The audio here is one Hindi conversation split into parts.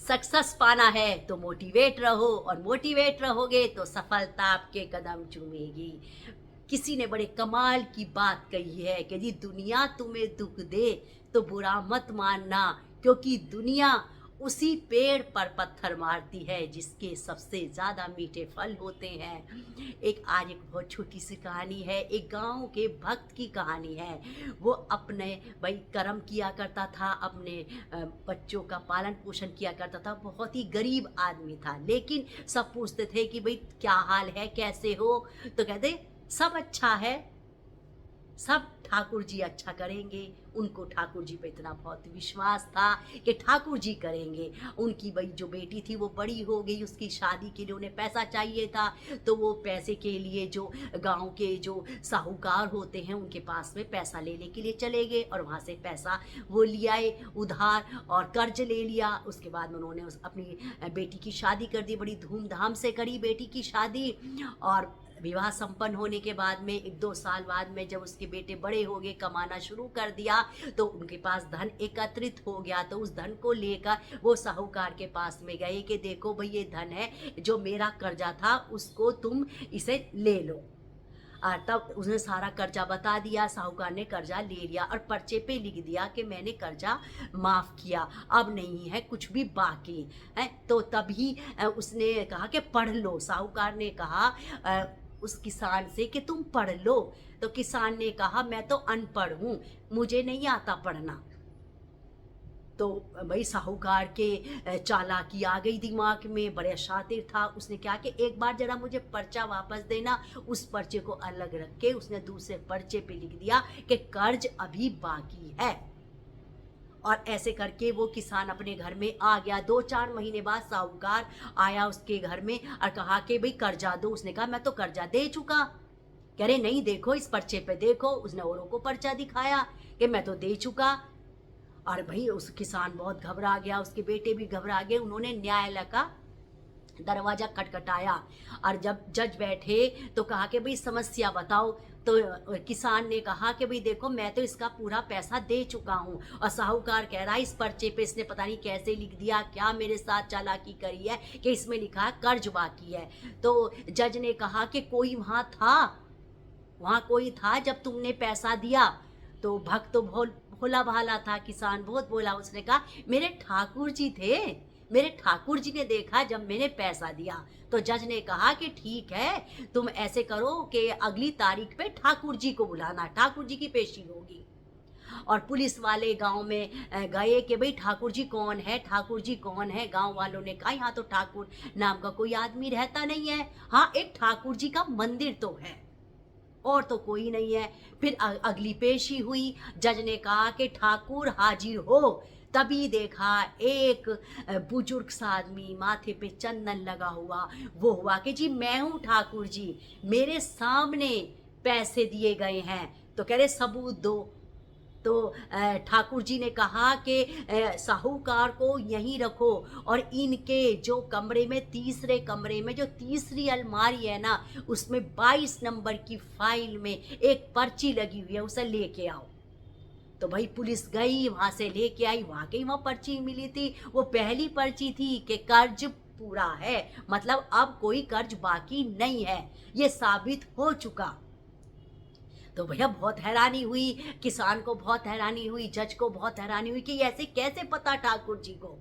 सक्सेस पाना है तो मोटिवेट रहो, और मोटिवेट रहोगे तो सफलता आपके कदम चूमेगी। किसी ने बड़े कमाल की बात कही है कि जी दुनिया तुम्हें दुख दे तो बुरा मत मानना, क्योंकि दुनिया उसी पेड़ पर पत्थर मारती है जिसके सबसे ज़्यादा मीठे फल होते हैं। एक बहुत छोटी सी कहानी है, एक गांव के भक्त की कहानी है। वो अपने भाई कर्म किया करता था, अपने बच्चों का पालन पोषण किया करता था, बहुत ही गरीब आदमी था। लेकिन सब पूछते थे कि भाई क्या हाल है, कैसे हो, तो कहते सब अच्छा है, सब ठाकुर जी अच्छा करेंगे। उनको ठाकुर जी पे इतना बहुत विश्वास था कि ठाकुर जी करेंगे। उनकी भाई जो बेटी थी वो बड़ी हो गई, उसकी शादी के लिए उन्हें पैसा चाहिए था, तो वो पैसे के लिए जो गांव के जो साहूकार होते हैं उनके पास में पैसा लेने के लिए चले गए, और वहाँ से पैसा वो ले आए उधार, और कर्ज ले लिया। उसके बाद में उन्होंने अपनी बेटी की शादी कर दी, बड़ी धूमधाम से करी बेटी की शादी। और विवाह संपन्न होने के बाद में 1-2 साल बाद में जब उसके बेटे बड़े हो गए, कमाना शुरू कर दिया, तो उनके पास धन एकत्रित हो गया। तो उस धन को लेकर वो साहूकार के पास में गए कि देखो भाई ये धन है, जो मेरा कर्जा था उसको तुम इसे ले लो। और तब उसने सारा कर्जा बता दिया, साहूकार ने कर्जा ले लिया और पर्चे पे लिख दिया कि मैंने कर्जा माफ़ किया, अब नहीं है कुछ भी बाकी है। तो तभी उसने कहा कि पढ़ लो। साहूकार ने कहा उस किसान से कि तुम पढ़ लो। तो किसान ने कहा मैं तो अनपढ़ हूँ, मुझे नहीं आता पढ़ना। तो भाई साहूकार के चालाकी आ गई दिमाग में, बड़े शातिर था। उसने क्या कि एक बार जरा मुझे पर्चा वापस देना। उस पर्चे को अलग रख के उसने दूसरे पर्चे पे लिख दिया कि कर्ज अभी बाकी है। और ऐसे करके वो किसान अपने घर में आ गया। 2-4 महीने बाद साहूकार आया उसके घर में और कहा कि भाई कर्जा दो। उसने कहा मैं तो कर्जा दे चुका। कह रहे नहीं, देखो इस पर्चे पे देखो। उसने औरों को पर्चा दिखाया कि मैं तो दे चुका। और भाई उस किसान बहुत घबरा गया, उसके बेटे भी घबरा गए। उन्होंने न्यायालय का दरवाजा खटखटाया, और जब जज बैठे तो कहा कि भाई समस्या बताओ। तो किसान ने कहा कि भाई देखो मैं तो इसका पूरा पैसा दे चुका हूँ, और साहूकार कह रहा है इस पर्चे पे इसने पता नहीं कैसे लिख दिया, क्या मेरे साथ चालाकी करी है कि इसमें लिखा है कर्ज बाकी है। तो जज ने कहा कि कोई वहाँ था, वहाँ कोई था जब तुमने पैसा दिया। तो भक्त तो बहुत भोला भाला था, किसान बहुत बोला। उसने कहा मेरे ठाकुर जी थे, मेरे ठाकुर जी ने देखा जब मैंने पैसा दिया। तो जज ने कहा कि ठीक है, तुम ऐसे करो कि अगली तारीख पे ठाकुर जी को बुलाना, ठाकुर जी की पेशी होगी। और पुलिस वाले गांव में गए कि भाई ठाकुर जी कौन है, ठाकुर जी कौन है। गांव वालों ने कहा यहाँ तो ठाकुर नाम का कोई आदमी रहता नहीं है, हाँ एक ठाकुर जी का मंदिर तो है, और तो कोई नहीं है। फिर अगली पेशी हुई। जज ने कहा कि ठाकुर हाजिर हो। तभी देखा एक बुजुर्ग सा आदमी, माथे पे चंदन लगा हुआ, वो हुआ कि जी मैं हूँ ठाकुर जी, मेरे सामने पैसे दिए गए हैं। तो कह रहे सबूत दो। तो ठाकुर जी ने कहा कि साहूकार को यहीं रखो, और इनके जो कमरे में, तीसरे कमरे में जो तीसरी अलमारी है ना, उसमें 22 नंबर की फाइल में एक पर्ची लगी हुई है, उसे लेके आओ। तो भाई पुलिस गई, वहां से लेके आई, वाकई वहां पर्ची मिली थी। वो पहली पर्ची थी कि कर्ज पूरा है, मतलब अब कोई कर्ज बाकी नहीं है, ये साबित हो चुका। तो भैया बहुत हैरानी हुई, किसान को बहुत हैरानी हुई, जज को बहुत हैरानी हुई कि ऐसे कैसे पता ठाकुर जी को।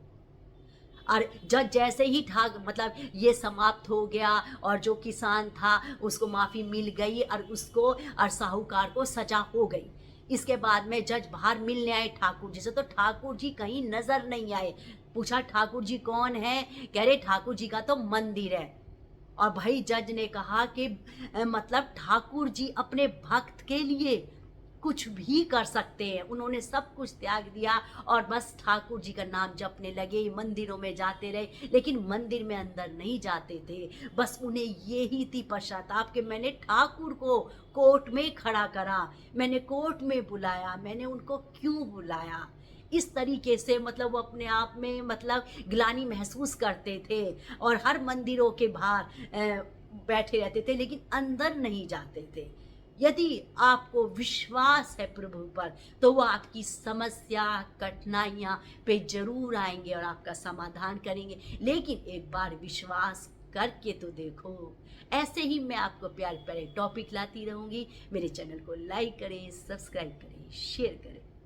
और जज जैसे ही ठाक मतलब ये समाप्त हो गया, और जो किसान था उसको माफ़ी मिल गई, और उसको और साहूकार को सजा हो गई। इसके बाद में जज बाहर मिलने आए ठाकुर जी से, तो ठाकुर जी कहीं नजर नहीं आए। पूछा ठाकुर जी कौन है, कह रहे ठाकुर जी का तो मंदिर है। और भाई जज ने कहा कि मतलब ठाकुर जी अपने भक्त के लिए कुछ भी कर सकते हैं। उन्होंने सब कुछ त्याग दिया और बस ठाकुर जी का नाम जपने लगे, मंदिरों में जाते रहे, लेकिन मंदिर में अंदर नहीं जाते थे। बस उन्हें ये ही थी पश्चाताप कि मैंने ठाकुर को कोर्ट में खड़ा करा, मैंने कोर्ट में बुलाया, मैंने उनको क्यों बुलाया। इस तरीके से मतलब वो अपने आप में मतलब ग्लानि महसूस करते थे, और हर मंदिरों के बाहर बैठे रहते थे, लेकिन अंदर नहीं जाते थे। यदि आपको विश्वास है प्रभु पर, तो वो आपकी समस्या, कठिनाइयाँ पे ज़रूर आएँगे और आपका समाधान करेंगे। लेकिन एक बार विश्वास करके तो देखो। ऐसे ही मैं आपको प्यारे-प्यारे टॉपिक लाती रहूँगी। मेरे चैनल को लाइक करें, सब्सक्राइब करें, शेयर करें।